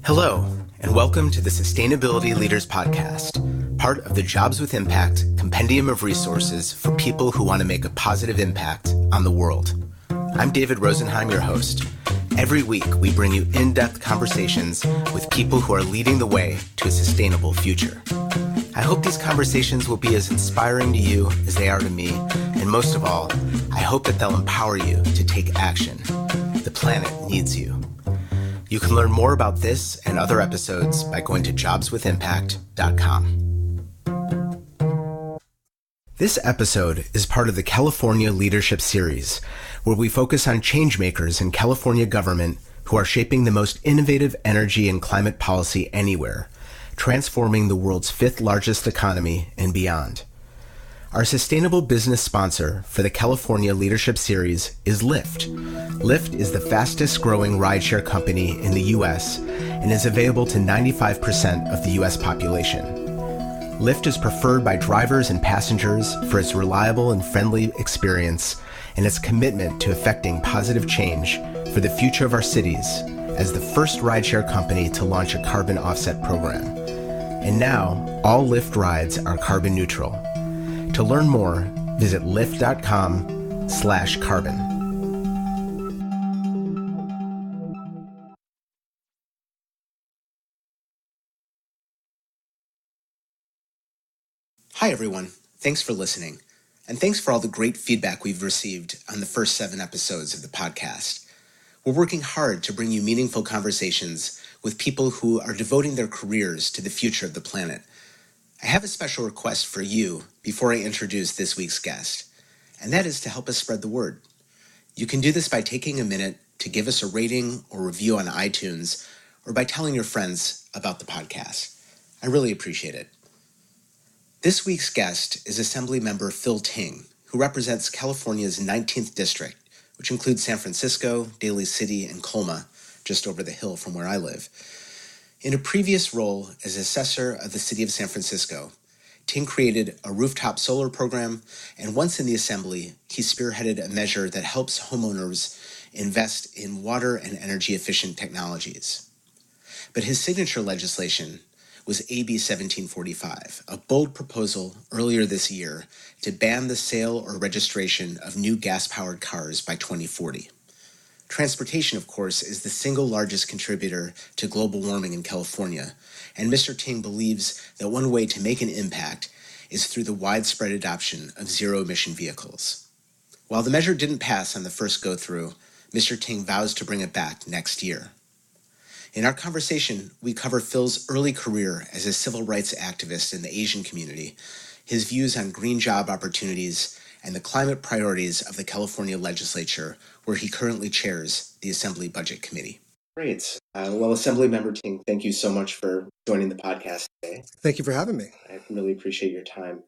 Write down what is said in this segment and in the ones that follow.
Hello, and welcome to the Sustainability Leaders Podcast, part of the Jobs with Impact compendium of resources for people who want to make a positive impact on the world. I'm David Rosenheim, your host. Every week, we bring you in-depth conversations with people who are leading the way to a sustainable future. I hope these conversations will be as inspiring to you as they are to me, and most of all, I hope that they'll empower you to take action. The planet needs you. You can learn more about this and other episodes by going to jobswithimpact.com. This episode is part of the California Leadership Series, where we focus on changemakers in California government who are shaping the most innovative energy and climate policy anywhere, transforming the world's fifth largest economy and beyond. Our sustainable business sponsor for the California Leadership Series is Lyft. Lyft is the fastest growing rideshare company in the U.S. and is available to 95% of the U.S. population. Lyft is preferred by drivers and passengers for its reliable and friendly experience and its commitment to effecting positive change for the future of our cities as the first rideshare company to launch a carbon offset program. And now, all Lyft rides are carbon neutral. To learn more, visit lyft.com/carbon. Hi, everyone. Thanks for listening. And thanks for all the great feedback we've received on the first 7 episodes of the podcast. We're working hard to bring you meaningful conversations with people who are devoting their careers to the future of the planet. I have a special request for you before I introduce this week's guest, and that is to help us spread the word. You can do this by taking a minute to give us a rating or review on iTunes, or by telling your friends about the podcast. I really appreciate it. This week's guest is Assemblymember Phil Ting, who represents California's 19th district, which includes San Francisco, Daly City, and Colma, just over the hill from where I live. In a previous role as assessor of the city of San Francisco, Ting created a rooftop solar program, and once in the assembly, he spearheaded a measure that helps homeowners invest in water and energy-efficient technologies. But his signature legislation was AB 1745, a bold proposal earlier this year to ban the sale or registration of new gas-powered cars by 2040. Transportation, of course, is the single largest contributor to global warming in California, and Mr. Ting believes that one way to make an impact is through the widespread adoption of zero-emission vehicles. While the measure didn't pass on the first go-through, Mr. Ting vows to bring it back next year. In our conversation, we cover Phil's early career as a civil rights activist in the Asian community, his views on green job opportunities, and the climate priorities of the California legislature, where he currently chairs the Assembly Budget Committee. Great. Well, Assemblymember Ting, thank you so much for joining the podcast today. Thank you for having me. I really appreciate your time.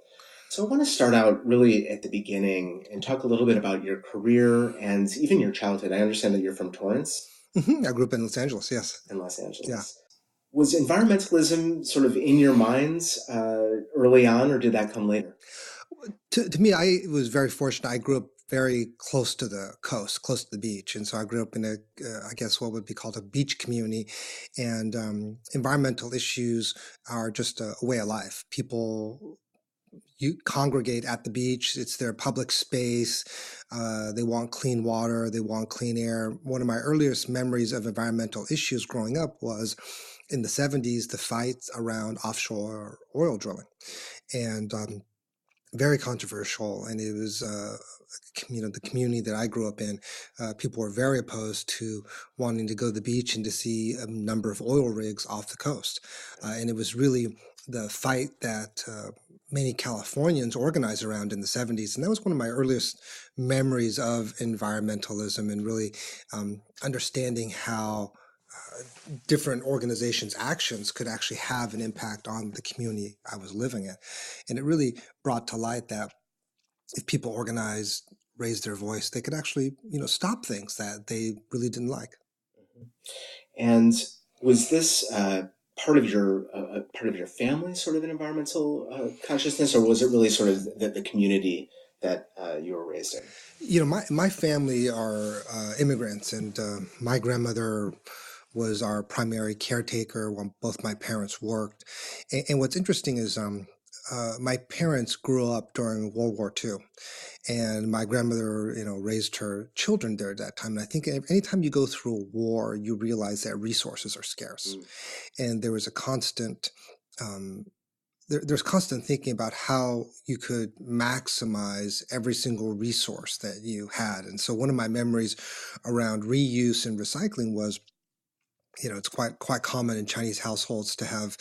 So I want to start out really at the beginning and talk a little bit about your career and even your childhood. I understand that you're from Torrance. I grew up in Los Angeles, yes. In Los Angeles. Yeah. Was environmentalism sort of in your minds early on, or did that come later? To me, I was very fortunate. I grew up very close to the coast, close to the beach. And so I grew up in I guess what would be called a beach community. And environmental issues are just a way of life. People congregate at the beach. It's their public space. They want clean water. They want clean air. One of my earliest memories of environmental issues growing up was in the 70s, the fights around offshore oil drilling. And very controversial. And it was, the community that I grew up in, people were very opposed to wanting to go to the beach and to see a number of oil rigs off the coast. And it was really the fight that many Californians organized around in the 70s. And that was one of my earliest memories of environmentalism and really understanding how different organizations' actions could actually have an impact on the community I was living in. And it really brought to light that if people organized, raised their voice, they could actually, stop things that they really didn't like. And was this part of your family sort of an environmental consciousness, or was it really sort of the community that you were raised in? My family are immigrants, and my grandmother was our primary caretaker when both my parents worked. And what's interesting is my parents grew up during World War II, and my grandmother, raised her children there at that time. And I think anytime you go through a war, you realize that resources are scarce, Mm. and there was a constant. Um, there's constant thinking about how you could maximize every single resource that you had. And so one of my memories around reuse and recycling was, it's quite common in Chinese households to have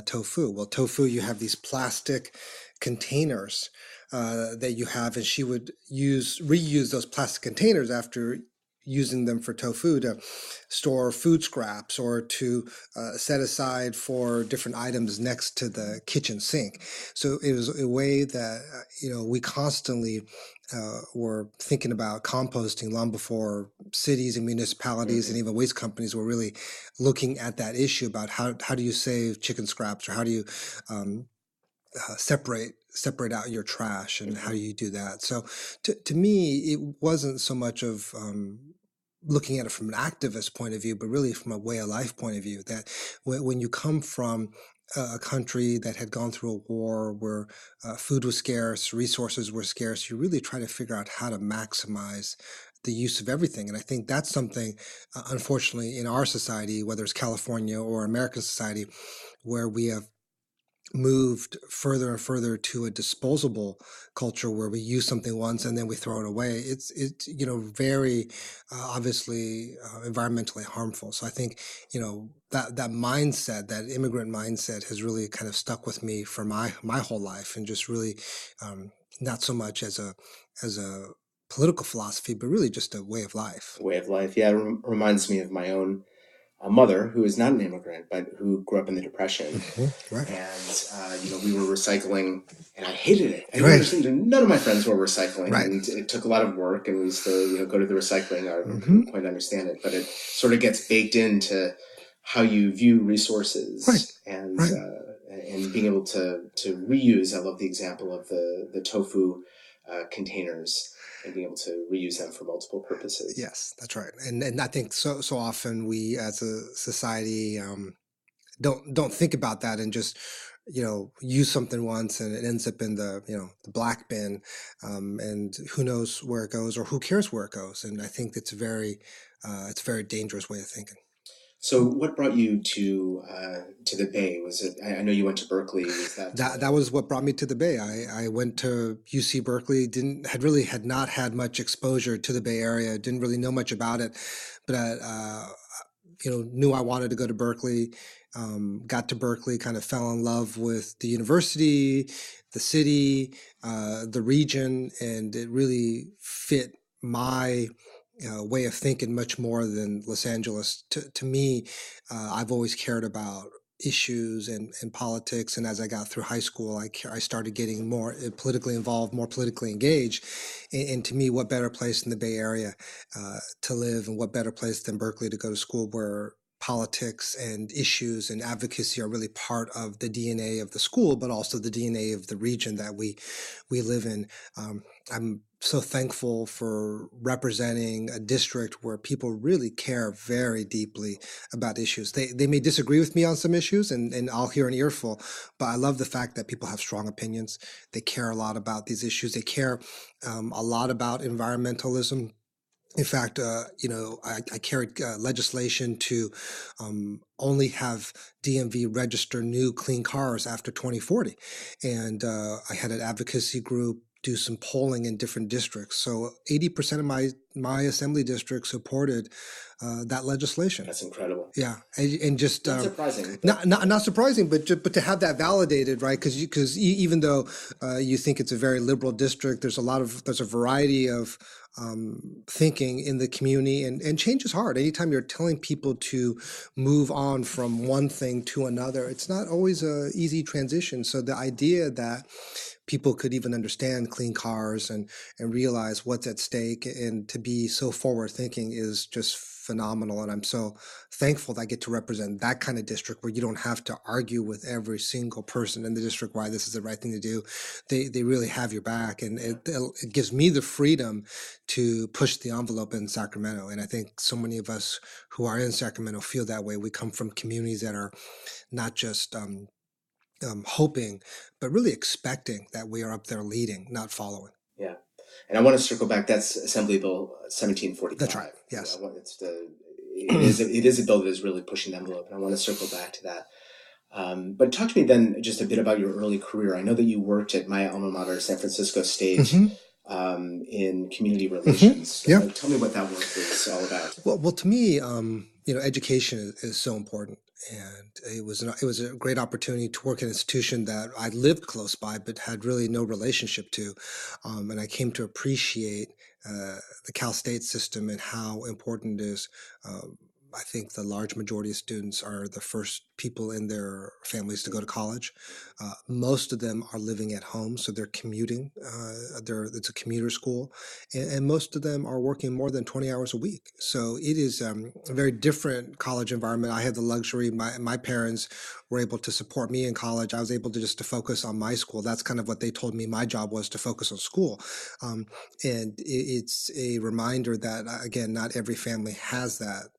tofu. Well, tofu, you have these plastic containers that you have, and she would reuse those plastic containers after using them for tofu to store food scraps or to set aside for different items next to the kitchen sink. So it was a way that we constantly were thinking about composting long before cities and municipalities and Mhm. even waste companies were really looking at that issue about how do you save chicken scraps, or how do you um, separate out your trash, and how do Mhm. you do that? So to me, it wasn't so much of looking at it from an activist point of view, but really from a way of life point of view. That when you come from a country that had gone through a war where food was scarce, resources were scarce, you really try to figure out how to maximize the use of everything. And I think that's something, unfortunately, in our society, whether it's California or American society, where we have moved further and further to a disposable culture where we use something once and then we throw it away. It's very obviously environmentally harmful. So I think that mindset, that immigrant mindset, has really kind of stuck with me for my whole life, and just really not so much as a political philosophy, but really just a way of life. Way of life. Yeah, it reminds me of my own mother, who is not an immigrant, but who grew up in the Depression. Right. And, we were recycling, and I hated it. I didn't Right. understand. None of my friends were recycling, Right. and it took a lot of work, and we used to, go to the recycling yard and Hmm. couldn't quite understand it. But it sort of gets baked into how you view Right. resources, Right. and being able to reuse. I love the example of the tofu containers, and being able to reuse them for multiple purposes. Yes, that's right. And I think so often we as a society don't think about that, and just use something once and it ends up in the black bin, and who knows where it goes, or who cares where it goes. And I think it's a very dangerous way of thinking. So, what brought you to the Bay? Was it? I know you went to Berkeley. Was that? That was what brought me to the Bay. I went to UC Berkeley. Didn't had not had much exposure to the Bay Area. Didn't really know much about it, but knew I wanted to go to Berkeley. Got to Berkeley, kind of fell in love with the university, the city, the region, and it really fit my way of thinking much more than Los Angeles. To me, I've always cared about issues and politics, and as I got through high school, I started getting more politically involved, more politically engaged. And to me, what better place in the Bay Area to live, and what better place than Berkeley to go to school, where politics and issues and advocacy are really part of the DNA of the school, but also the DNA of the region that we live in. I'm so thankful for representing a district where people really care very deeply about issues. They may disagree with me on some issues, and I'll hear an earful, but I love the fact that people have strong opinions. They care a lot about these issues. They care a lot about environmentalism. In fact, I carried legislation to only have DMV register new clean cars after 2040. And I had an advocacy group do some polling in different districts. So 80% of my assembly district supported that legislation. That's incredible. Yeah, and just Not surprising, but not surprising, but to have that validated, right? Because even though you think it's a very liberal district, there's a variety of thinking in the community, and change is hard. Anytime you're telling people to move on from one thing to another, it's not always a easy transition. So the idea that people could even understand clean cars and realize what's at stake, and to be so forward thinking, is just phenomenal. And I'm so thankful that I get to represent that kind of district where you don't have to argue with every single person in the district why this is the right thing to do. They really have your back, and it gives me the freedom to push the envelope in Sacramento. And I think so many of us who are in Sacramento feel that way. We come from communities that are not just hoping, but really expecting that we are up there leading, not following. Yeah. And I want to circle back. That's Assembly Bill 1745. That's right. Yes. It is a bill that is really pushing the envelope, and I want to circle back to that. But talk to me then just a bit about your early career. I know that you worked at my alma mater, San Francisco State, in community relations. Yeah. Tell me what that work was all about. Well, to me, education is so important, and it was a great opportunity to work in an institution that I lived close by, but had really no relationship to, and I came to appreciate the Cal State system and how important it is. I think the large majority of students are the first people in their families to go to college. Most of them are living at home, so they're commuting. It's a commuter school, and most of them are working more than 20 hours a week. So it is a very different college environment. I had the luxury; my parents were able to support me in college. I was able to focus on my school. That's kind of what they told me my job was, to focus on school. And it's a reminder that, again, not every family has that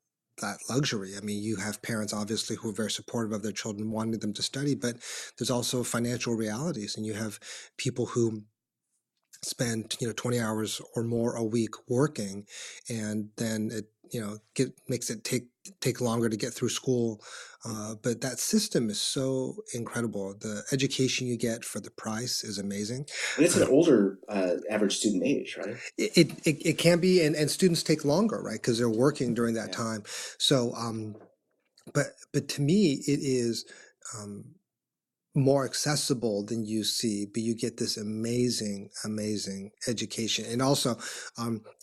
luxury. I mean, you have parents obviously who are very supportive of their children, wanting them to study, but there's also financial realities, and you have people who spend 20 hours or more a week working, and then it makes it take longer to get through school. But that system is so incredible. The education you get for the price is amazing. And it's an older average student age, right? It can be, and students take longer, right? Because they're working during that time. So, but to me, it is more accessible than UC, but you get this amazing education. And also,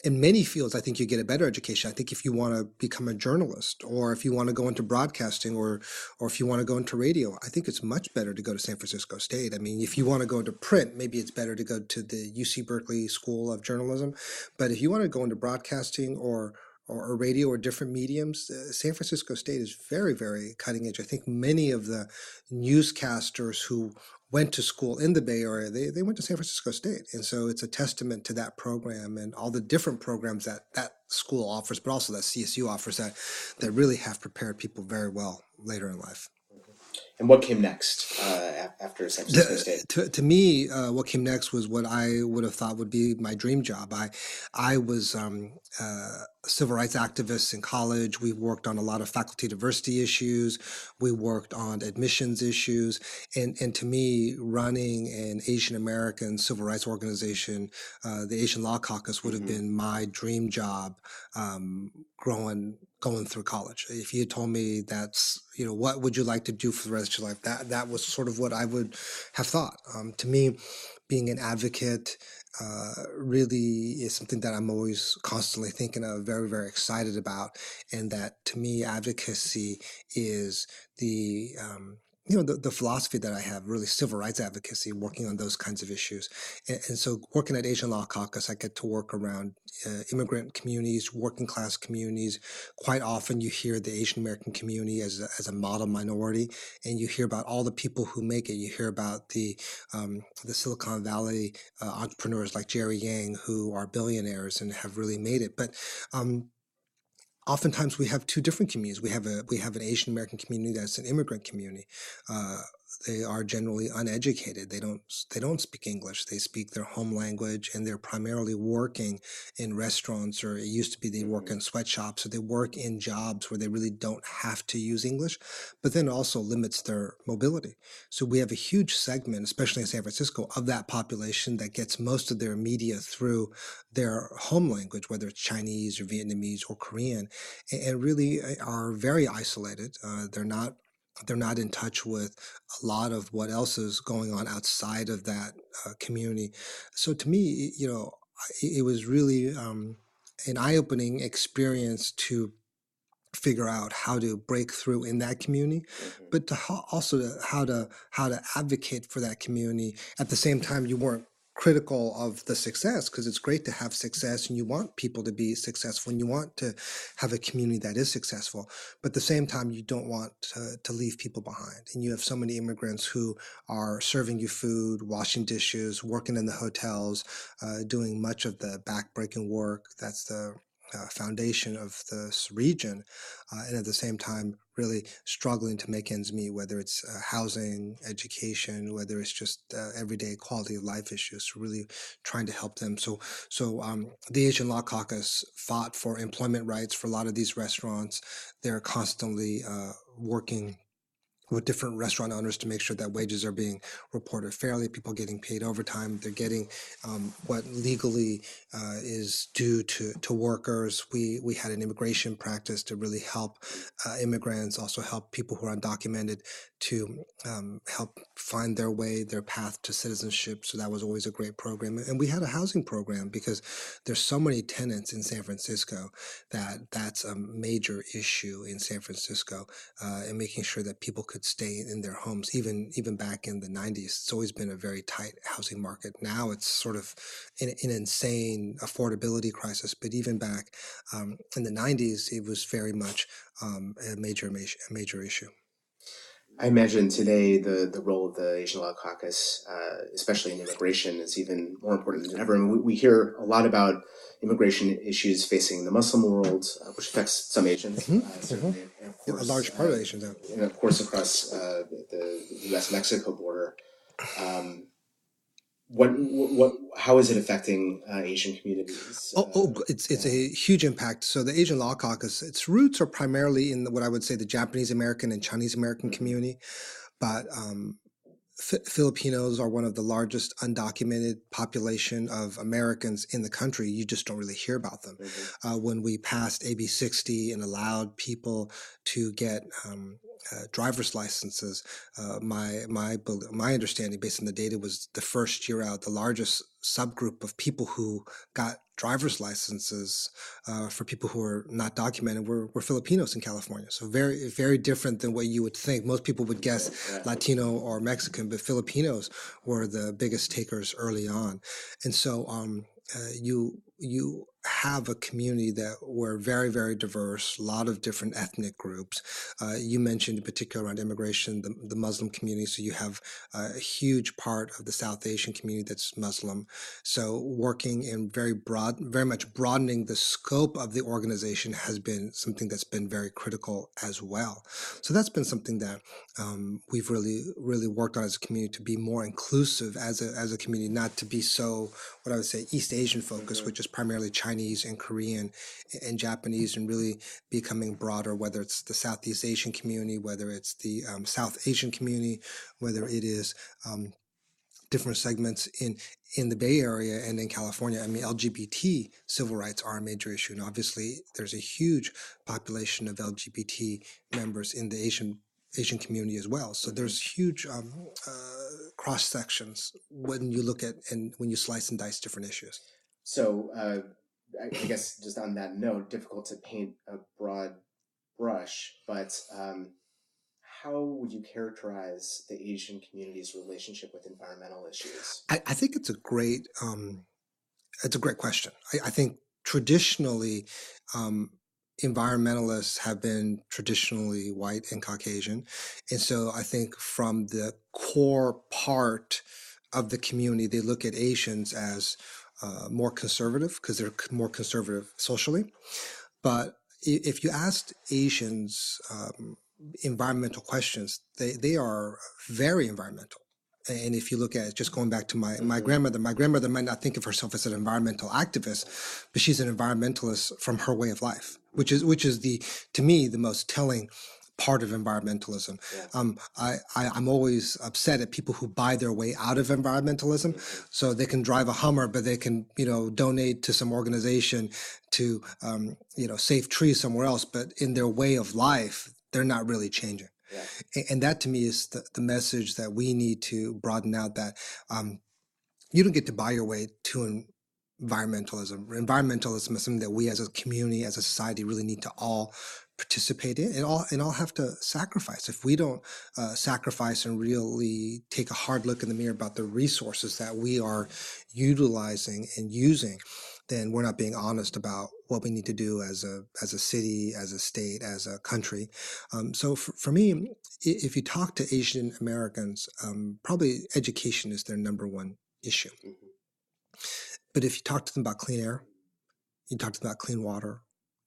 in many fields, I think you get a better education. I think if you want to become a journalist, or if you want to go into broadcasting, or if you want to go into radio, I think it's much better to go to San Francisco State. I mean, if you want to go into print, maybe it's better to go to the UC Berkeley School of Journalism. But if you want to go into broadcasting or radio or different mediums, San Francisco State is very, very cutting edge. I think many of the newscasters who went to school in the Bay Area, they went to San Francisco State. And so it's a testament to that program and all the different programs that school offers, but also that CSU offers, that really have prepared people very well later in life. And what came next after San Francisco State? To me, what came next was what I would have thought would be my dream job. I was a civil rights activist in college. We worked on a lot of faculty diversity issues. We worked on admissions issues. And to me, running an Asian American civil rights organization, the Asian Law Caucus, would have been my dream job going through college. If you had told me that's, what would you like to do for the rest of your life? That was sort of what I would have thought. To me, being an advocate really is something that I'm always constantly thinking of, very, very excited about. And that, to me, advocacy is the philosophy that I have, really civil rights advocacy, working on those kinds of issues. And so working at Asian Law Caucus, I get to work around immigrant communities, working class communities. Quite often you hear the Asian American community as a model minority, and you hear about all the people who make it. You hear about the Silicon Valley entrepreneurs like Jerry Yang, who are billionaires and have really made it. But oftentimes we have two different communities. We have an Asian American community that's an immigrant community. They are generally uneducated. They don't speak English. They speak their home language, and they're primarily working in restaurants, or it used to be they work in sweatshops. So they work in jobs where they really don't have to use English, but then also limits their mobility. So we have a huge segment, especially in San Francisco, of that population that gets most of their media through their home language, whether it's Chinese or Vietnamese or Korean, and really are very isolated. They're not in touch with a lot of what else is going on outside of that community. So to me, it was really an eye-opening experience to figure out how to break through in that community, but also how to advocate for that community. At the same time, you weren't critical of the success, because it's great to have success and you want people to be successful and you want to have a community that is successful. But at the same time, you don't want to leave people behind. And you have so many immigrants who are serving you food, washing dishes, working in the hotels, doing much of the backbreaking work. That's the foundation of this region, and at the same time, really struggling to make ends meet, whether it's housing, education, whether it's just everyday quality of life issues, really trying to help them. So the Asian Law Caucus fought for employment rights for a lot of these restaurants. They're constantly working with different restaurant owners to make sure that wages are being reported fairly, people getting paid overtime, they're getting what legally is due to workers. We had an immigration practice to really help immigrants, also help people who are undocumented to help find their way, their path to citizenship. So that was always a great program. And we had a housing program because there's so many tenants in San Francisco that's a major issue in San Francisco, and making sure that people could stay in their homes, even back in the 90s. It's always been a very tight housing market. Now it's sort of an insane affordability crisis, but even back in the 90s, it was very much a major issue. I imagine today the role of the Asian Law Caucus, especially in immigration, is even more important than ever. I mean, we hear a lot about immigration issues facing the Muslim world, which affects some Asians, certainly, and of course, a large part of Asians, and of course across the U.S.-Mexico border. How is it affecting Asian communities? It's a huge impact. So the Asian Law Caucus, its roots are primarily in what I would say the Japanese American and Chinese American community, but Filipinos are one of the largest undocumented population of Americans in the country. You just don't really hear about them. When we passed AB 60 and allowed people to get driver's licenses, my understanding, based on the data, was the first year out, the largest subgroup of people who got driver's licenses for people who are not documented were Filipinos in California. So very, very different than what you would think. Most people would guess Latino or Mexican, but Filipinos were the biggest takers early on. And so you have a community that were very, very diverse, a lot of different ethnic groups. You mentioned in particular around immigration, the Muslim community. So you have a huge part of the South Asian community that's Muslim. So working in very much broadening the scope of the organization has been something that's been very critical as well. So that's been something that we've really, really worked on as a community, to be more inclusive as a community, not to be so, what I would say, East Asian focused, which is primarily Chinese and Korean and Japanese, and really becoming broader, whether it's the Southeast Asian community, whether it's the South Asian community, whether it is different segments in the Bay Area and in California. I mean, LGBT civil rights are a major issue. And obviously, there's a huge population of LGBT members in the Asian community as well. So there's huge cross sections when you look at and when you slice and dice different issues. So I guess just on that note, difficult to paint a broad brush, but how would you characterize the Asian community's relationship with environmental issues? I think it's a great question. I think traditionally, environmentalists have been traditionally white and Caucasian. And so I think from the core part of the community, they look at Asians as more conservative because they're more conservative socially. But if you asked Asians environmental questions, they are very environmental. And if you look at it, just going back to my grandmother might not think of herself as an environmental activist, but she's an environmentalist from her way of life, which is to me the most telling part of environmentalism. I'm always upset at people who buy their way out of environmentalism. So they can drive a Hummer, but they can donate to some organization to save trees somewhere else, but in their way of life, they're not really changing. Yeah. And that to me is the message that we need to broaden out, that you don't get to buy your way to environmentalism. Environmentalism is something that we as a community, as a society, really need to all participate in, and all have to sacrifice. If we don't sacrifice and really take a hard look in the mirror about the resources that we are utilizing and using, then we're not being honest about what we need to do as a city, as a state, as a country. So for me, if you talk to Asian Americans, probably education is their number one issue. But if you talk to them about clean air, you talk to them about clean water,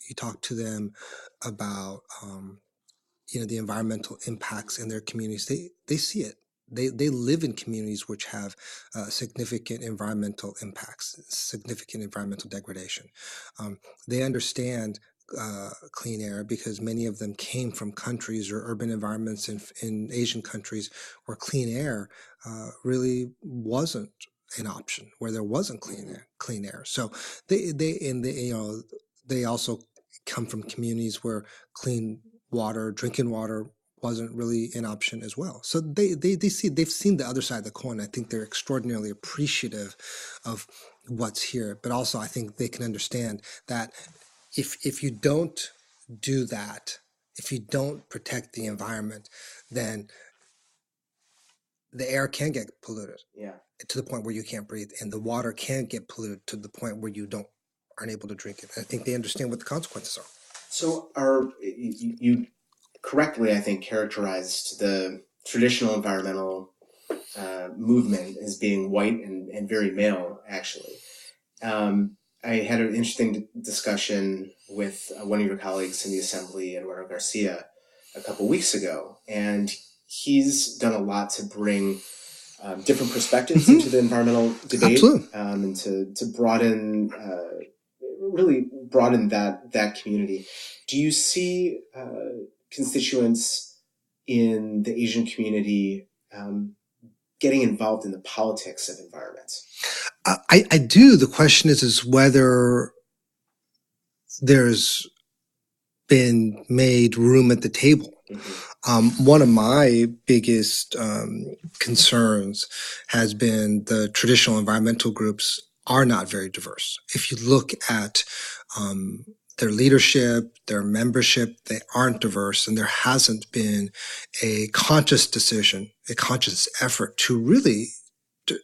you talk to them about the environmental impacts in their communities, they see it. They live in communities which have significant environmental impacts, significant environmental degradation. They understand clean air because many of them came from countries or urban environments in Asian countries where clean air really wasn't an option, where there wasn't clean air. So they also come from communities where clean water, drinking water, wasn't really an option as well. So they've seen the other side of the coin. I think they're extraordinarily appreciative of what's here, but also I think they can understand that if you don't do that, if you don't protect the environment, then the air can get polluted. Yeah. To the point where you can't breathe, and the water can get polluted to the point where you aren't able to drink it. I think they understand what the consequences are. So you correctly, I think, characterized the traditional environmental movement as being white and very male, actually. I had an interesting discussion with one of your colleagues in the Assembly, Eduardo Garcia, a couple weeks ago, and he's done a lot to bring different perspectives into the environmental debate, and to broaden, really broaden that community. Do you see constituents in the Asian community getting involved in the politics of environments? I do. The question is whether there's been made room at the table. One of my biggest concerns has been the traditional environmental groups are not very diverse. If you look at their leadership, their membership, they aren't diverse, and there hasn't been a conscious decision, a conscious effort to really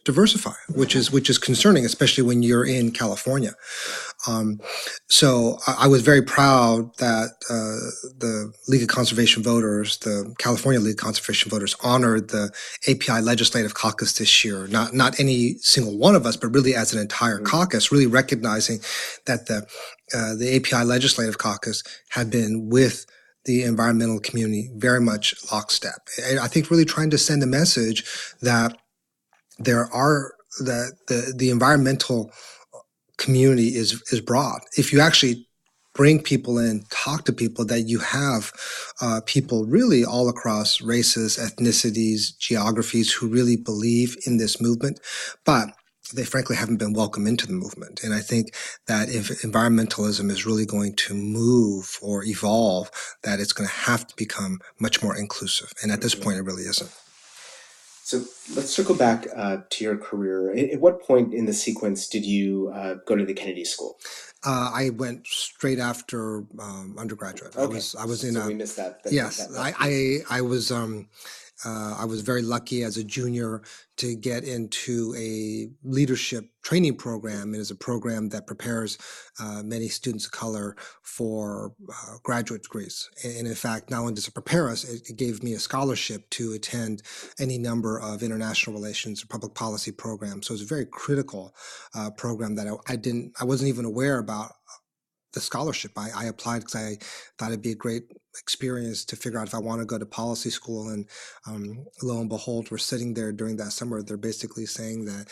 diversify, which is concerning, especially when you're in California. So I was very proud that the League of Conservation Voters, the California League of Conservation Voters, honored the API Legislative Caucus this year. Not any single one of us, but really as an entire caucus, really recognizing that the API Legislative Caucus had been with the environmental community very much lockstep. And I think really trying to send a message that the environmental community is broad. If you actually bring people in, talk to people, that you have people really all across races, ethnicities, geographies who really believe in this movement, but they frankly haven't been welcomed into the movement. And I think that if environmentalism is really going to move or evolve, that it's going to have to become much more inclusive. And at this point, it really isn't. So let's circle back to your career. At what point in the sequence did you go to the Kennedy School? I went straight after undergraduate. Okay. I was in. So we missed that. Yes, I was very lucky as a junior to get into a leadership training program. It is a program that prepares many students of color for graduate degrees. And in fact, not only does it prepare us, it gave me a scholarship to attend any number of international relations or public policy programs. So it was a very critical program that I wasn't even aware about the scholarship. I applied because I thought it'd be a great experience to figure out if I want to go to policy school. And lo and behold, we're sitting there during that summer. They're basically saying that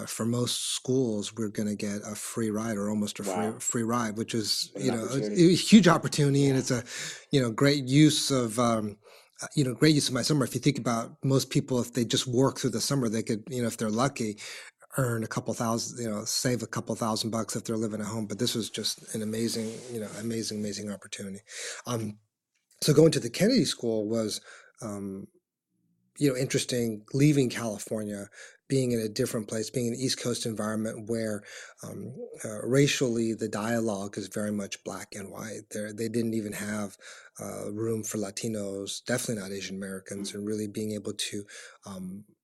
for most schools, we're going to get a free ride or almost a free ride, which is a huge opportunity, and it's a great use of. Great use of my summer. If you think about most people, if they just work through the summer, they could, if they're lucky, earn a couple thousand, save a couple $1,000 if they're living at home. But this was just an amazing opportunity. So going to the Kennedy School was interesting leaving California, being in a different place, being in an East Coast environment where racially the dialogue is very much black and white. They didn't even have room for Latinos, definitely not Asian Americans, and really being able to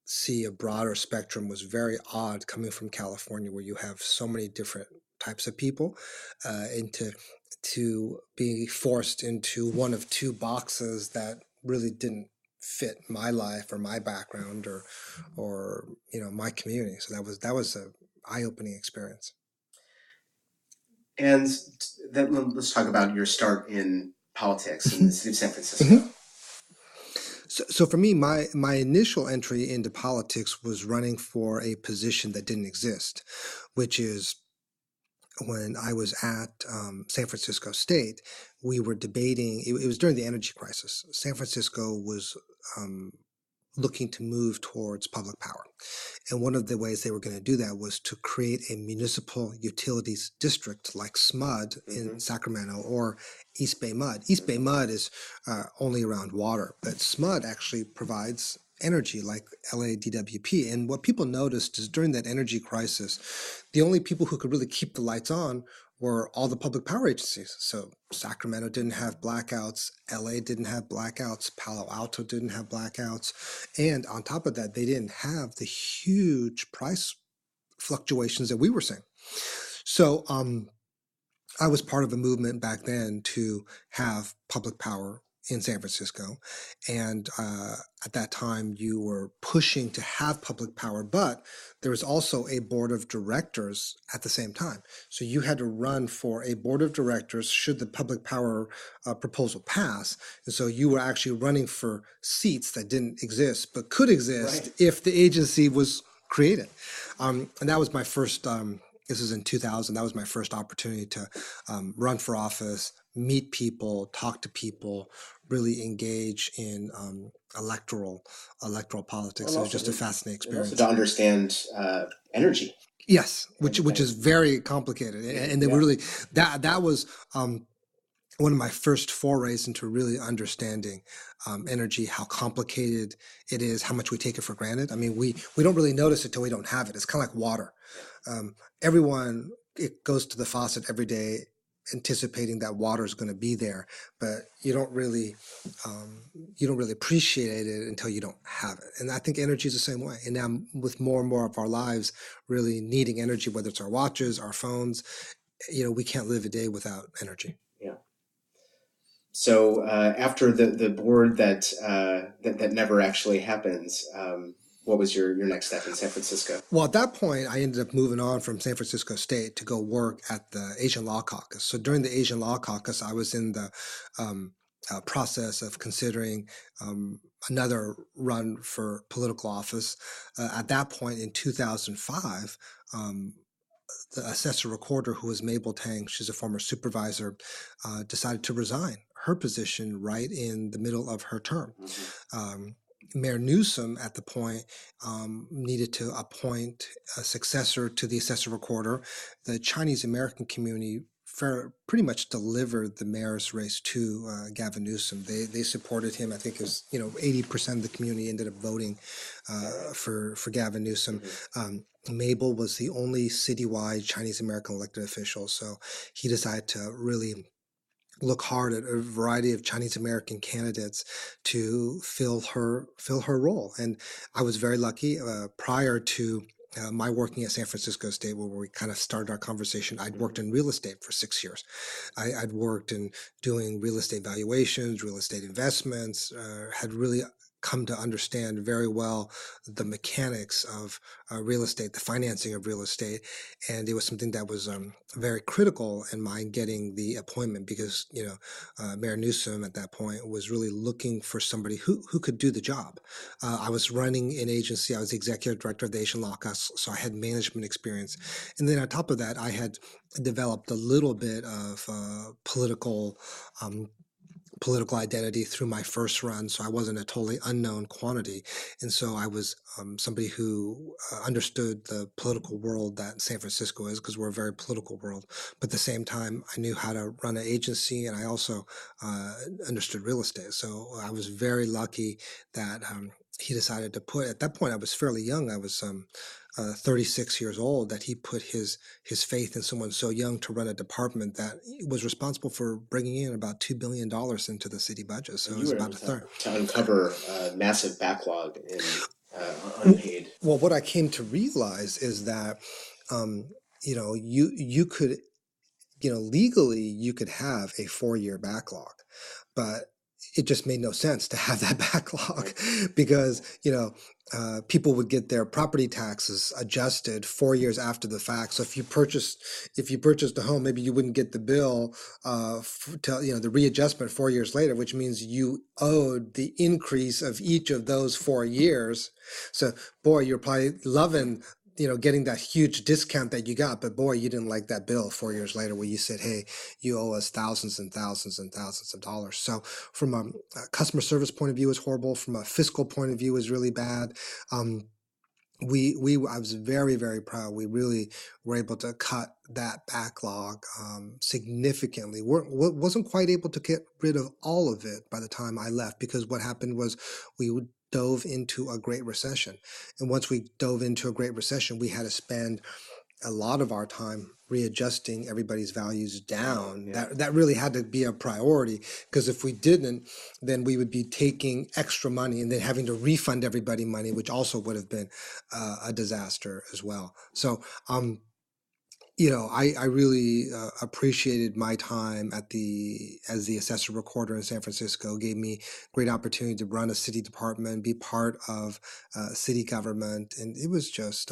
see a broader spectrum was very odd coming from California, where you have so many different types of people, and to be forced into one of two boxes that really didn't fit my life or my background or my community. So that was a eye-opening experience. And then let's talk about your start in politics in the city of San Francisco. So for me, my initial entry into politics was running for a position that didn't exist, which is when I was at San Francisco State. We were debating. It was during the energy crisis. San Francisco was looking to move towards public power. And one of the ways they were going to do that was to create a municipal utilities district like SMUD in Sacramento or East Bay MUD. East Bay MUD is only around water, but SMUD actually provides energy like LADWP. And what people noticed is during that energy crisis, the only people who could really keep the lights on were all the public power agencies. So Sacramento didn't have blackouts, LA didn't have blackouts, Palo Alto didn't have blackouts. And on top of that, they didn't have the huge price fluctuations that we were seeing. So I was part of a movement back then to have public power in San Francisco. And at that time, you were pushing to have public power, but there was also a board of directors at the same time. So you had to run for a board of directors should the public power proposal pass. And so you were actually running for seats that didn't exist, but could exist if the agency was created. And that was my first this was in 2000. That was my first opportunity to run for office, meet people, talk to people, really engage in electoral politics. It was just a fascinating experience. To understand energy. Yes, which is very complicated, and they really that was one of my first forays into really understanding energy, how complicated it is, how much we take it for granted. I mean, we don't really notice it till we don't have it. It's kind of like water. Everyone it goes to the faucet every day anticipating that water is going to be there, but you don't really appreciate it until you don't have it. And I think energy is the same way. And now with more and more of our lives really needing energy, whether it's our watches, our phones, we can't live a day without energy. Yeah. So after the board that never actually happens, what was your next step in San Francisco? Well, at that point, I ended up moving on from San Francisco State to go work at the Asian Law Caucus. So during the Asian Law Caucus, I was in the process of considering another run for political office. At that point in 2005, the assessor recorder, who was Mabel Tang, she's a former supervisor, decided to resign her position right in the middle of her term. Mayor Newsom at the point needed to appoint a successor to the assessor recorder. The Chinese American community pretty much delivered the mayor's race to Gavin Newsom. They supported him. I think it was 80% of the community ended up voting for Gavin Newsom. Mabel was the only citywide Chinese American elected official, so he decided to really look hard at a variety of Chinese American candidates to fill her role. And I was very lucky. Prior to my working at San Francisco State, where we kind of started our conversation, I'd worked in real estate for 6 years. I'd worked in doing real estate valuations, real estate investments, had really come to understand very well the mechanics of real estate, the financing of real estate. And it was something that was very critical in my getting the appointment because, Mayor Newsom at that point was really looking for somebody who could do the job. I was running an agency. I was the executive director of the Asian Law Caucus, so I had management experience. And then on top of that, I had developed a little bit of political political identity through my first run, so I wasn't a totally unknown quantity. And so I was somebody who understood the political world that San Francisco is, because we're a very political world. But at the same time, I knew how to run an agency, and I also uh, understood real estate. So I was very lucky that he decided to put. At that point, I was fairly young. I was 36 years old. That he put his faith in someone so young to run a department that was responsible for bringing in about $2 billion into the city budget. So And it you was were about able a third. to uncover a massive backlog in unpaid. Well, what I came to realize is that, um, you could, legally you could have a 4-year backlog, but it just made no sense to have that backlog because, people would get their property taxes adjusted 4 years after the fact. So if you purchased a home, maybe you wouldn't get the bill till, the readjustment 4 years later, which means you owed the increase of each of those 4 years. So, boy, you're probably loving getting that huge discount that you got, but boy, you didn't like that bill 4 years later where you said, hey, you owe us thousands and thousands and thousands of dollars. So from a customer service point of view, it's horrible. From a fiscal point of view, is really bad. Um, I was very, very proud. We really were able to cut that backlog significantly. Wasn't quite able to get rid of all of it by the time I left, because what happened was we dove into a Great Recession. And once we dove into a Great Recession, we had to spend a lot of our time readjusting everybody's values down. Yeah. That really had to be a priority, because if we didn't, then we would be taking extra money and then having to refund everybody money, which also would have been a disaster as well. So I really appreciated my time as the assessor recorder in San Francisco. Gave me great opportunity to run a city department, be part of city government, and it was just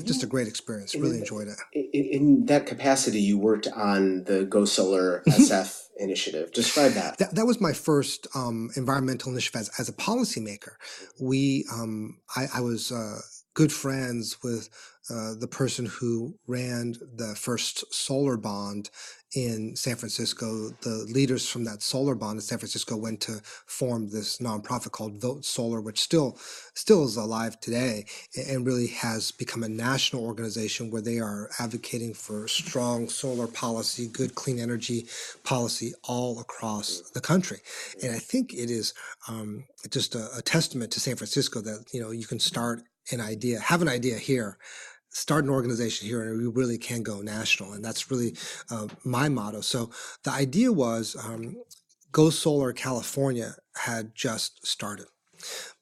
just a great experience. Really enjoyed it. In that capacity, you worked on the Go Solar SF initiative. Describe that. That was my first environmental initiative as a policymaker. I was good friends with the person who ran the first solar bond in San Francisco. The leaders from that solar bond in San Francisco went to form this nonprofit called Vote Solar, which still is alive today and really has become a national organization where they are advocating for strong solar policy, good clean energy policy all across the country. And I think it is just a testament to San Francisco that you can have an idea here, start an organization here, and we really can go national. And that's really my motto. So the idea was Go Solar California had just started.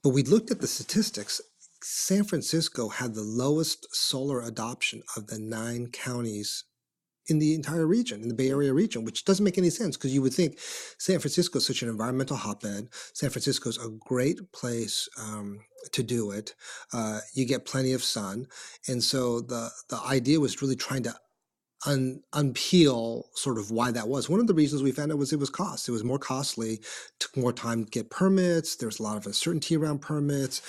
But we looked at the statistics. San Francisco had the lowest solar adoption of the 9 counties in the entire region, in the Bay Area region, which doesn't make any sense, because you would think San Francisco is such an environmental hotbed. San Francisco is a great place to do it. You get plenty of sun. And so the idea was really trying to unpeel sort of why that was. One of the reasons we found out was it was cost. It was more costly, took more time to get permits. There was a lot of uncertainty around permits.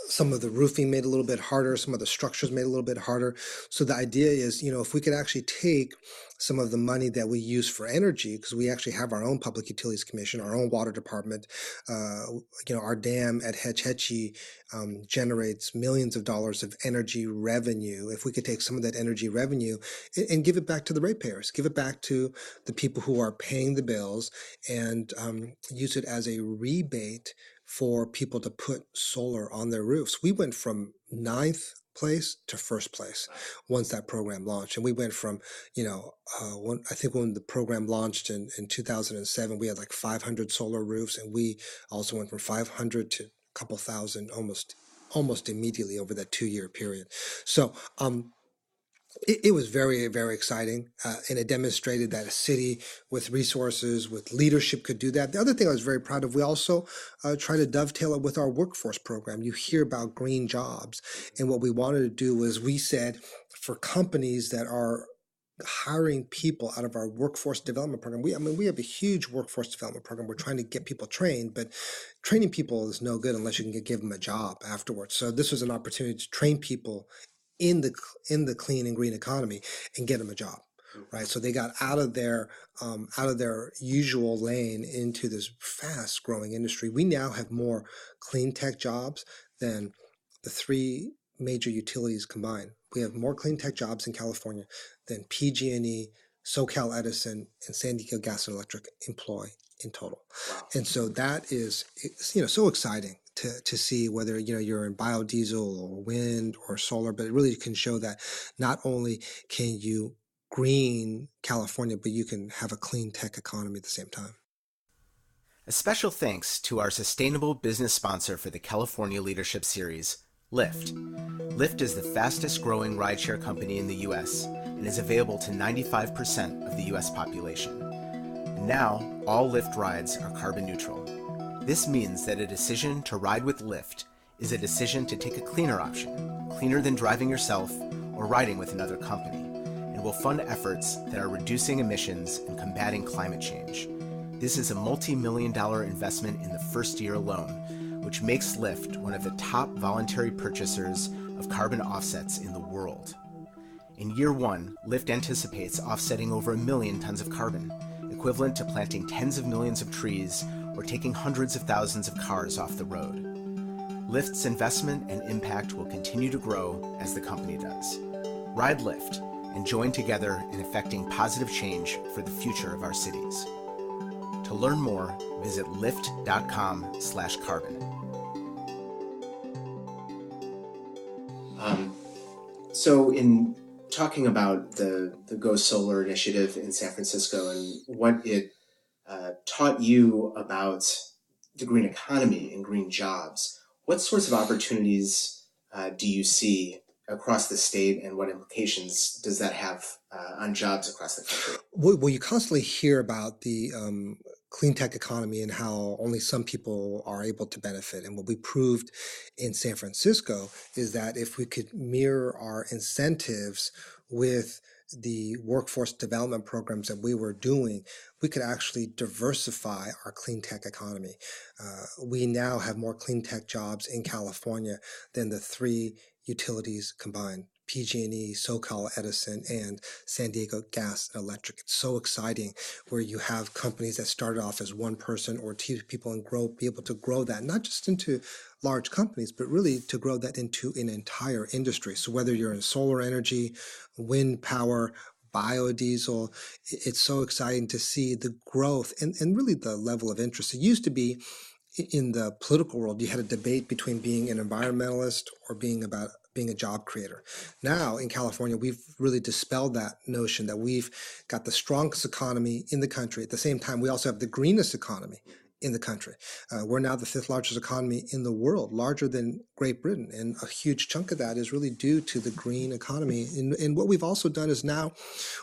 Some of the roofing made it a little bit harder. Some of the structures made it a little bit harder. So the idea is, if we could actually take some of the money that we use for energy, because we actually have our own Public Utilities Commission, our own water department, our dam at Hetch Hetchy generates millions of dollars of energy revenue. If we could take some of that energy revenue and give it back to the ratepayers, give it back to the people who are paying the bills, and use it as a rebate for people to put solar on their roofs. We went from 9th place to 1st place once that program launched. And we went from, I think when the program launched in 2007, we had like 500 solar roofs, and we also went from 500 to a couple thousand almost immediately over that 2-year period. So it was very, very exciting, and it demonstrated that a city with resources, with leadership, could do that. The other thing I was very proud of, we also try to dovetail it with our workforce program. You hear about green jobs, and what we wanted to do was, we said, for companies that are hiring people out of our workforce development program, we have a huge workforce development program. We're trying to get people trained, but training people is no good unless you can give them a job afterwards. So this was an opportunity to train people in the clean and green economy and get them a job. right? So they got out of their usual lane into this fast growing industry. We now have more clean tech jobs than the three major utilities combined. We have more clean tech jobs in California than PG&E, SoCal Edison, and San Diego Gas and Electric employ in total. Wow. And so that is, so exciting to see, whether, you're in biodiesel or wind or solar, but it really can show that not only can you green California, but you can have a clean tech economy at the same time. A special thanks to our sustainable business sponsor for the California Leadership Series, Lyft. Lyft is the fastest growing rideshare company in the US and is available to 95% of the US population. And now, all Lyft rides are carbon neutral. This means that a decision to ride with Lyft is a decision to take a cleaner option, cleaner than driving yourself or riding with another company, and will fund efforts that are reducing emissions and combating climate change. This is a multi-million-dollar investment in the first year alone, which makes Lyft one of the top voluntary purchasers of carbon offsets in the world. In year one, Lyft anticipates offsetting over 1 million tons of carbon, equivalent to planting tens of millions of trees or taking hundreds of thousands of cars off the road. Lyft's investment and impact will continue to grow as the company does. Ride Lyft and join together in effecting positive change for the future of our cities. To learn more, visit lyft.com/carbon. So in talking about the Go Solar initiative in San Francisco and what it taught you about the green economy and green jobs, what sorts of opportunities do you see across the state, and what implications does that have on jobs across the country? Well, you constantly hear about the clean tech economy and how only some people are able to benefit. And what we proved in San Francisco is that if we could mirror our incentives with the workforce development programs that we were doing, we could actually diversify our clean tech economy. We now have more clean tech jobs in California than the three utilities combined: PG&E, SoCal Edison, and San Diego Gas and Electric. It's so exciting, where you have companies that started off as one person or two people and be able to grow that, not just into large companies, but really to grow that into an entire industry. So whether you're in solar energy, wind power, biodiesel, it's so exciting to see the growth and really the level of interest. It used to be, in the political world, you had a debate between being an environmentalist or being a job creator. Now in California, we've really dispelled that notion, that we've got the strongest economy in the country. At the same time, we also have the greenest economy in the country. We're now the fifth largest economy in the world, larger than Great Britain. And a huge chunk of that is really due to the green economy. And what we've also done is now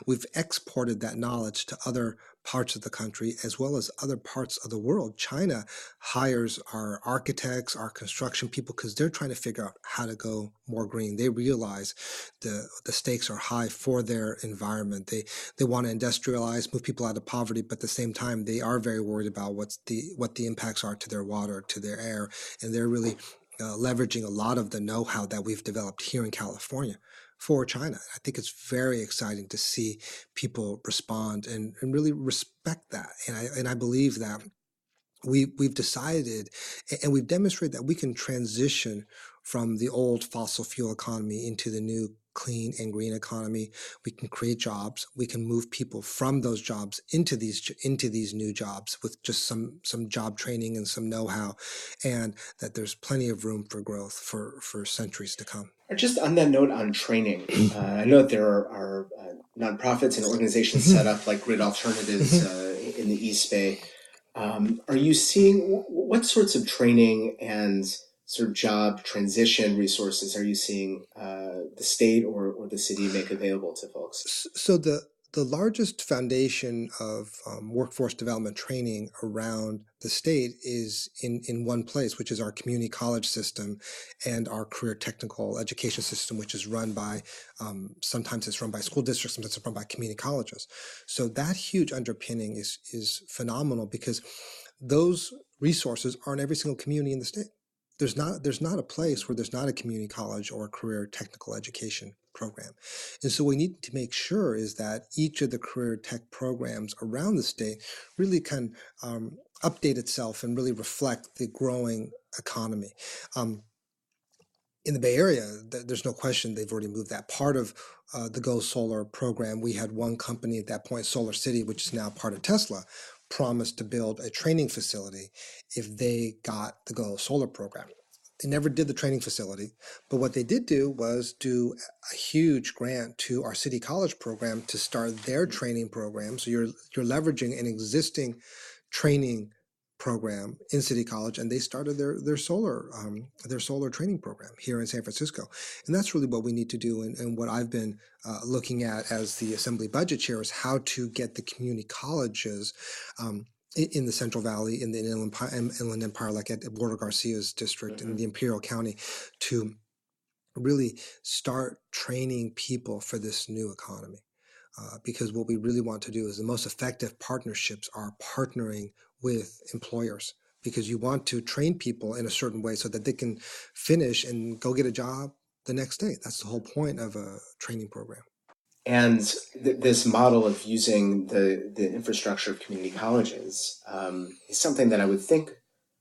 we've exported that knowledge to other parts of the country as well as other parts of the world. China hires our architects, our construction people, because they're trying to figure out how to go more green. They realize the stakes are high for their environment. They want to industrialize, move people out of poverty, but at the same time, they are very worried about what the impacts are to their water, to their air, and they're really leveraging a lot of the know-how that we've developed here in California for China. I think it's very exciting to see people respond and really respect that. And I believe that we've decided and we've demonstrated that we can transition from the old fossil fuel economy into the new clean and green economy. We can create jobs. We can move people from those jobs into these new jobs with just some job training and some know-how, and that there's plenty of room for growth for centuries to come. Just on that note on training, I know that there are nonprofits and organizations set up like Grid Alternatives in the East Bay. Are you seeing what sorts of training and sort of job transition resources are you seeing the state or the city make available to folks? So the largest foundation of workforce development training around the state is in one place, which is our community college system and our career technical education system, which is run by, sometimes it's run by school districts, sometimes it's run by community colleges. So that huge underpinning is phenomenal, because those resources are in every single community in the state. There's not a place where there's not a community college or a career technical education program. And so we need to make sure is that each of the career tech programs around the state really can update itself and really reflect the growing economy. In the Bay Area, there's no question they've already moved that. Part of the Go Solar program, we had one company at that point, Solar City, which is now part of Tesla, promised to build a training facility if they got the Go Solar program. They never did the training facility, but what they did do was do a huge grant to our City College program to start their training program. So you're leveraging an existing training program in City College, and they started their solar training program here in San Francisco. And that's really what we need to do, and what I've been looking at as the Assembly Budget Chair is how to get the community colleges in the Central Valley, in the Inland Empire, like at Warder Garcia's district in the Imperial County, to really start training people for this new economy. Because what we really want to do is the most effective partnerships are partnering with employers, because you want to train people in a certain way so that they can finish and go get a job the next day. That's the whole point of a training program. And this model of using the infrastructure of community colleges is something that I would think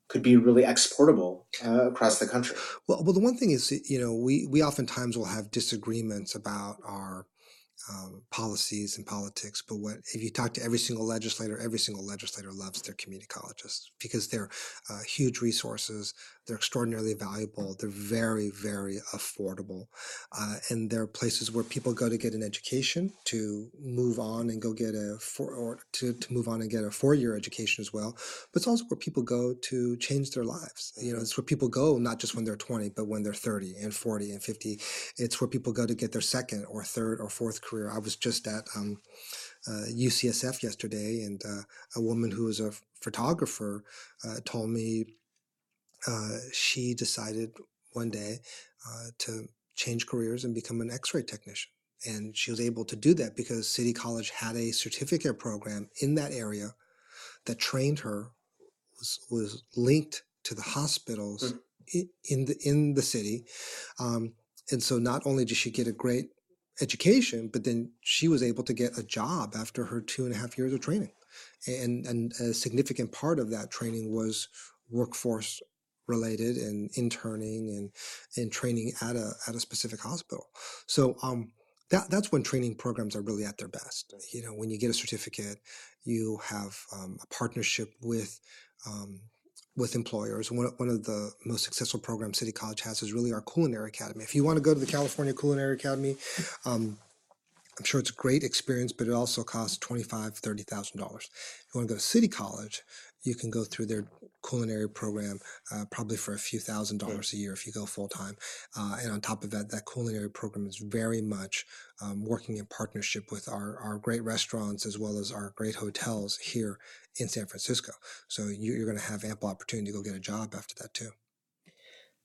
could be really exportable across the country. Well, the one thing is, we oftentimes will have disagreements about our policies and politics, but if you talk to every single legislator loves their community colleges because they're huge resources. They're extraordinarily valuable. They're very, very affordable, and they're places where people go to get an education, to move on and go get to move on and get a 4-year education as well. But it's also where people go to change their lives. It's where people go not just when they're 20, but when they're 30 and 40 and 50. It's where people go to get their second or third or fourth career. I was just at UCSF yesterday, and a woman who was a photographer told me she decided one day to change careers and become an X-ray technician. And she was able to do that because City College had a certificate program in that area that trained her, was linked to the hospitals in the city. And so not only did she get a great education, but then she was able to get a job after her 2.5 years of training. And a significant part of that training was workforce related and interning and training at a specific hospital. So that's when training programs are really at their best. When you get a certificate, you have a partnership with employers. One of the most successful programs City College has is really our Culinary Academy. If you want to go to the California Culinary Academy, I'm sure it's a great experience, but it also costs $25,000, $30,000. If you want to go to City College, you can go through their culinary program probably for a few $1,000s a year if you go full time. And on top of that, that culinary program is very much working in partnership with our great restaurants as well as our great hotels here in San Francisco. So you're going to have ample opportunity to go get a job after that too.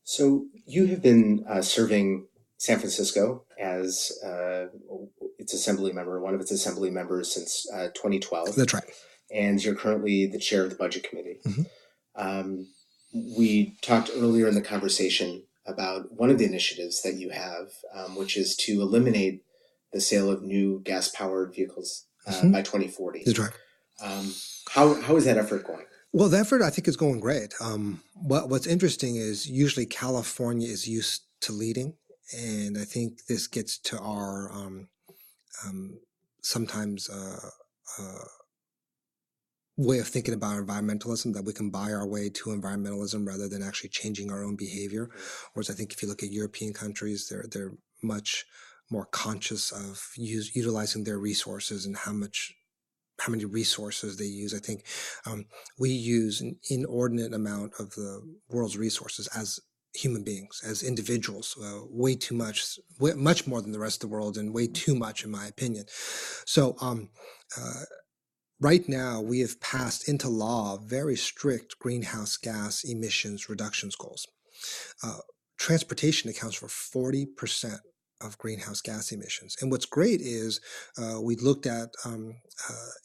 So you have been serving San Francisco as its assembly member, one of its assembly members since 2012. That's right. And you're currently the chair of the budget committee. Mm-hmm. We talked earlier in the conversation about one of the initiatives that you have, which is to eliminate the sale of new gas-powered vehicles by 2040. That's right. How is that effort going? Well, the effort I think is going great. What's interesting is usually California is used to leading, and I think this gets to our sometimes way of thinking about environmentalism, that we can buy our way to environmentalism rather than actually changing our own behavior. Whereas I think if you look at European countries, they're much more conscious of utilizing their resources and how many resources they use. I think we use an inordinate amount of the world's resources as human beings, as individuals, way too much, much more than the rest of the world, and way too much, in my opinion. So right now, we have passed into law very strict greenhouse gas emissions reductions goals. Transportation accounts for 40% of greenhouse gas emissions. And what's great is we looked at an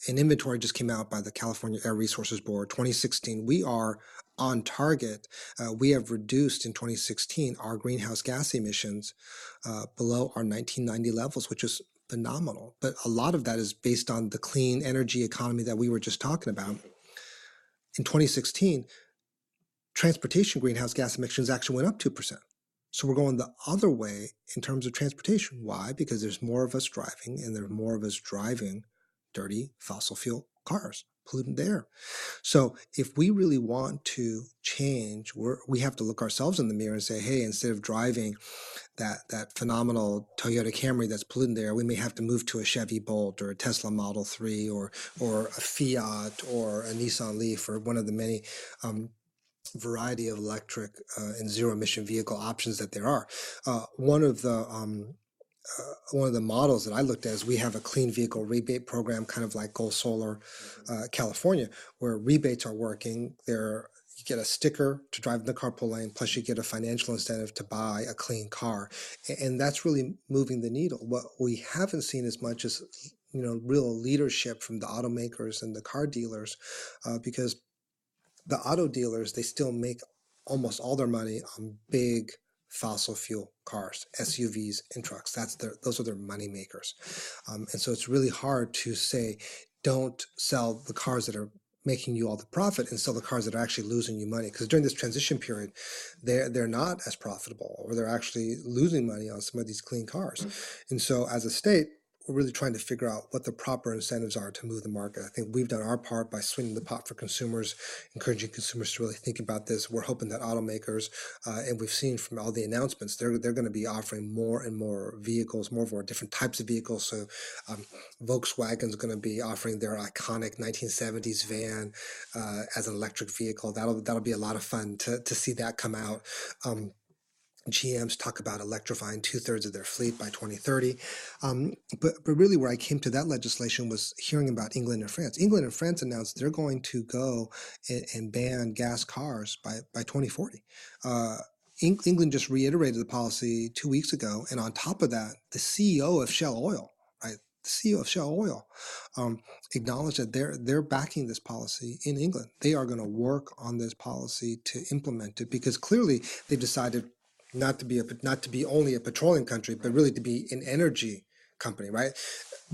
inventory just came out by the California Air Resources Board 2016. We are on target. We have reduced in 2016 our greenhouse gas emissions below our 1990 levels, which is phenomenal. But a lot of that is based on the clean energy economy that we were just talking about. In 2016, transportation greenhouse gas emissions actually went up 2%. So we're going the other way in terms of transportation. Why? Because there's more of us driving, and there are more of us driving dirty fossil fuel cars, polluting the air. So if we really want to change, we have to look ourselves in the mirror and say, hey, instead of driving that phenomenal Toyota Camry that's polluting the air, we may have to move to a Chevy Bolt or a Tesla Model 3 or a Fiat or a Nissan Leaf or one of the many variety of electric and zero emission vehicle options that there are. One of the models that I looked at is we have a clean vehicle rebate program, kind of like Go Solar California, where rebates are working. You get a sticker to drive in the carpool lane, plus you get a financial incentive to buy a clean car, and that's really moving the needle. What we haven't seen as much as real leadership from the automakers and the car dealers, because the auto dealers, they still make almost all their money on big fossil fuel cars, SUVs and trucks. Those are their money makers. And so it's really hard to say, don't sell the cars that are making you all the profit and sell the cars that are actually losing you money. Because during this transition period, they're not as profitable, or they're actually losing money on some of these clean cars. And so as a state, we're really trying to figure out what the proper incentives are to move the market. I think we've done our part by swinging the pot for consumers, encouraging consumers to really think about this. We're hoping that automakers, and we've seen from all the announcements, they're going to be offering more and more vehicles, more and more different types of vehicles. So Volkswagen is going to be offering their iconic 1970s van as an electric vehicle. That'll be a lot of fun to see that come out. GMs talk about electrifying 2/3 of their fleet by 2030. But really where I came to that legislation was hearing about England and France. England and France announced they're going to go and ban gas cars by 2040. England just reiterated the policy 2 weeks ago. And on top of that, the CEO of Shell Oil, right? The CEO of Shell Oil acknowledged that they're backing this policy in England. They are going to work on this policy to implement it, because clearly they've decided not to be only a petroleum country, but really to be an energy company, right?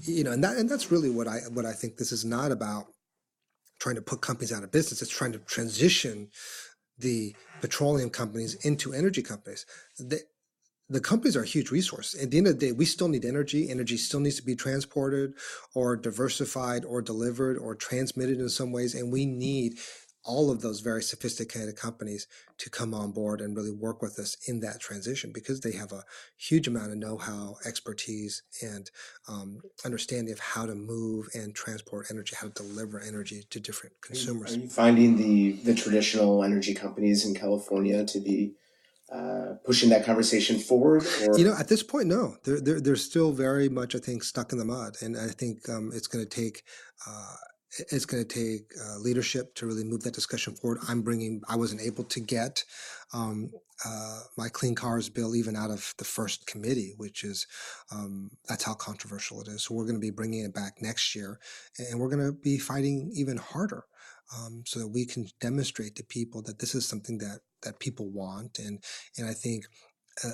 And that's really what I think this is not about, trying to put companies out of business. It's trying to transition the petroleum companies into energy companies. The companies are a huge resource. At the end of the day, we still need energy. Energy still needs to be transported or diversified or delivered or transmitted in some ways. And we need all of those very sophisticated companies to come on board and really work with us in that transition, because they have a huge amount of know-how, expertise, and understanding of how to move and transport energy, how to deliver energy to different consumers. Are you finding the traditional energy companies in California to be pushing that conversation forward? Or at this point, no. They're still very much, I think, stuck in the mud, and I think it's going to take leadership to really move that discussion forward. I wasn't able to get my Clean Cars bill even out of the first committee, which is that's how controversial it is. So we're going to be bringing it back next year, and we're going to be fighting even harder so that we can demonstrate to people that this is something that people want, and I think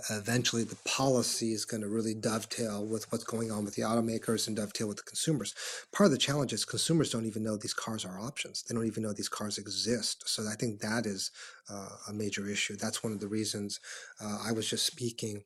eventually the policy is going to really dovetail with what's going on with the automakers and dovetail with the consumers. Part of the challenge is consumers don't even know these cars are options. They don't even know these cars exist. So I think that is a major issue. That's one of the reasons I was just speaking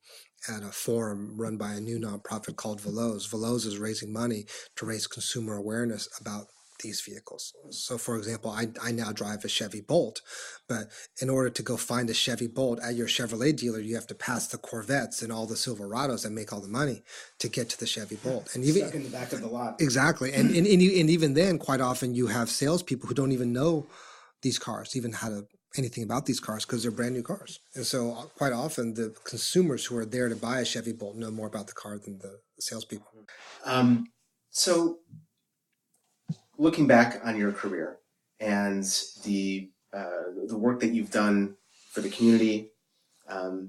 at a forum run by a new nonprofit called Vows. Vows is raising money to raise consumer awareness about these vehicles. So for example, I now drive a Chevy Bolt, but in order to go find a Chevy Bolt at your Chevrolet dealer, you have to pass the Corvettes and all the Silverados that make all the money to get to the Chevy Bolt. And even stuck in the back of the lot. Exactly. And even then, quite often you have salespeople who don't even know these cars, even anything about these cars, because they're brand new cars. And so quite often the consumers who are there to buy a Chevy Bolt know more about the car than the salespeople. So looking back on your career and the work that you've done for the community,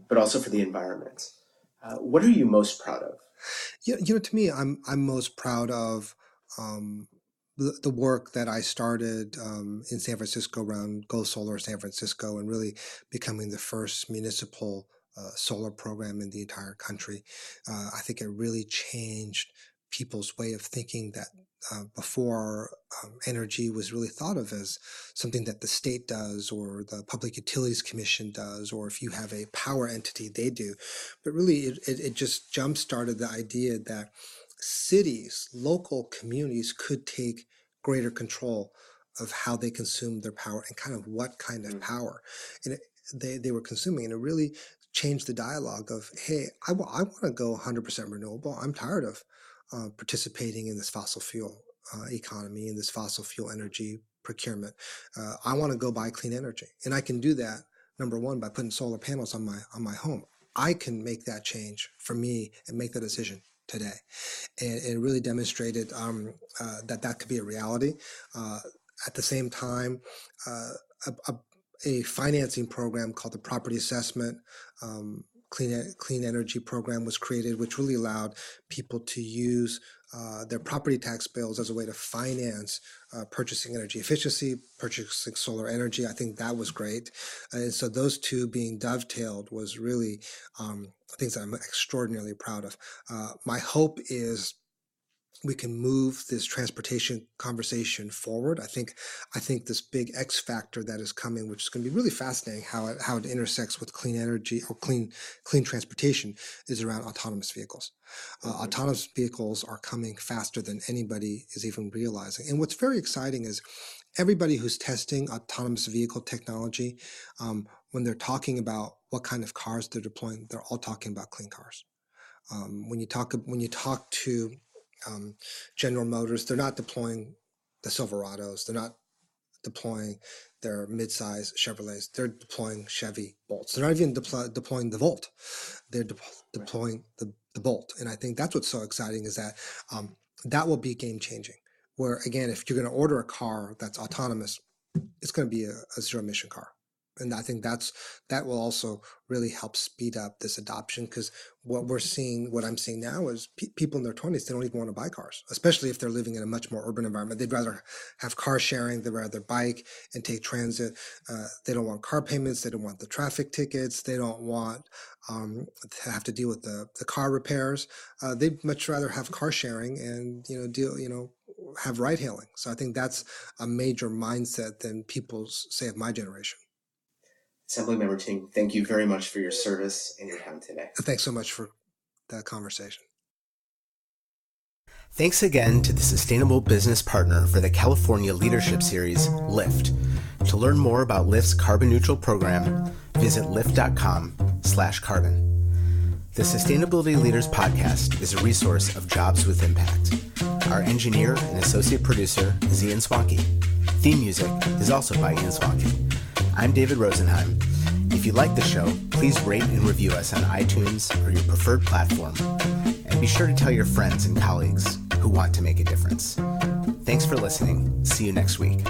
but also for the environment, What are you most proud of? To me, I'm most proud of um, the work that I started in San Francisco around Go Solar San Francisco, and really becoming the first municipal solar program in the entire country. I think it really changed people's way of thinking that before energy was really thought of as something that the state does or the Public Utilities Commission does, or if you have a power entity, they do. But really, it just jump started the idea that cities, local communities could take greater control of how they consume their power and kind of what kind of power and they were consuming. And it really changed the dialogue of, hey, I want to go 100% renewable. I'm tired of participating in this fossil fuel economy, in this fossil fuel energy procurement. I want to go buy clean energy. And I can do that, number one, by putting solar panels on my home. I can make that change for me and make that decision today. And it really demonstrated that could be a reality. At the same time, a financing program called the Property Assessment Clean Energy Program was created, which really allowed people to use their property tax bills as a way to finance purchasing energy efficiency, purchasing solar energy. I think that was great. And so those two being dovetailed was really things that I'm extraordinarily proud of. My hope is we can move this transportation conversation forward. I think this big X factor that is coming, which is going to be really fascinating, how it intersects with clean energy or clean transportation, is around autonomous vehicles. Autonomous vehicles are coming faster than anybody is even realizing. And what's very exciting is everybody who's testing autonomous vehicle technology, when they're talking about what kind of cars they're deploying, they're all talking about clean cars. When you talk to General Motors, they're not deploying the Silverados. They're not deploying their mid-size Chevrolets. They're deploying Chevy Bolts. They're not even deploying the Volt. They're deploying the Bolt. And I think that's what's so exciting, is that that will be game-changing. Where, again, if you're going to order a car that's autonomous, it's going to be a zero-emission car. And I think that will also really help speed up this adoption, because what I'm seeing now is people in their 20s, they don't even want to buy cars, especially if they're living in a much more urban environment. They'd rather have car sharing, they'd rather bike and take transit. They don't want car payments. They don't want the traffic tickets. They don't want to have to deal with the car repairs. They'd much rather have car sharing and have ride hailing. So I think that's a major mindset than people say of my generation. Assemblymember Ting, thank you very much for your service and your time today. Thanks so much for that conversation. Thanks again to the Sustainable Business Partner for the California Leadership Series, LIFT. To learn more about LIFT's carbon neutral program, visit lift.com/carbon. The Sustainability Leaders Podcast is a resource of Jobs with Impact. Our engineer and associate producer is Ian Swanky. Theme music is also by Ian Swanky. I'm David Rosenheim. If you like the show, please rate and review us on iTunes or your preferred platform. And be sure to tell your friends and colleagues who want to make a difference. Thanks for listening. See you next week.